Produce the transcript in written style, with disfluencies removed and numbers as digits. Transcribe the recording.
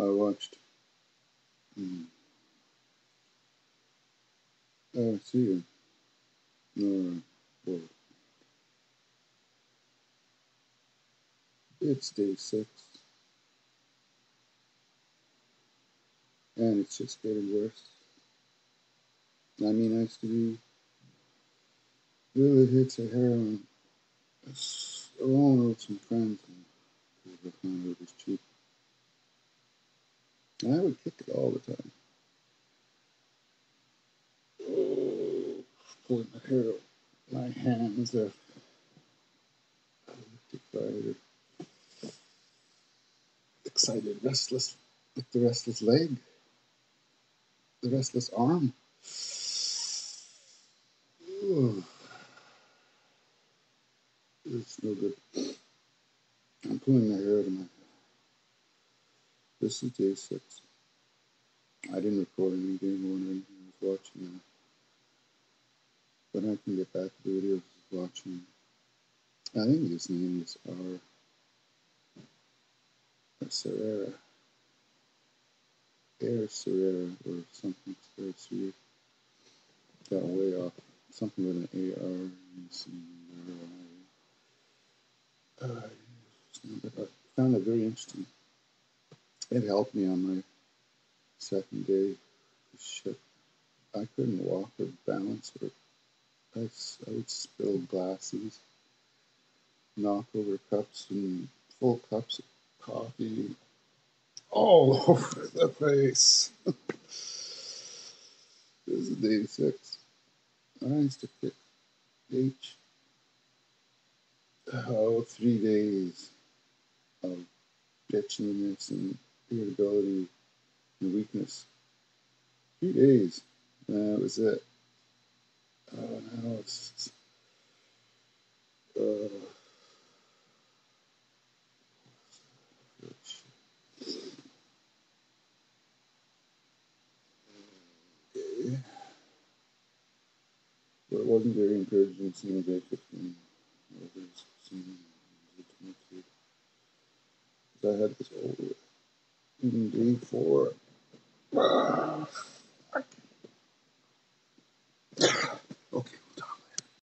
I watched. Oh, see you. No, well, it's day 6, and it's just getting worse. I mean, I used to be really hits of heroin alone with some friends, and I found it was cheap. And I would kick it all the time. Oh, pulling my hair out. My hands are excited, restless, like the restless leg, the restless arm. Oh, it's no good. I'm pulling my hair out of my head. This is day 6. I didn't record any game one or anything. I was watching it. But I can get back to the videos I was watching. I think his name is Serrera. Air Serrera or something. Serrera. Got way off. Something with an A-R. But I found it very interesting. It helped me on my second day. Shit. I couldn't walk or balance or I would spill glasses, knock over cups and full cups of coffee all over the face. This is day 6. I used to kick 3 days of bitchiness and irritability and weakness. 3 days. That was it. Oh, now it's but it wasn't very encouraging seeing day 15. I had this over in day 4.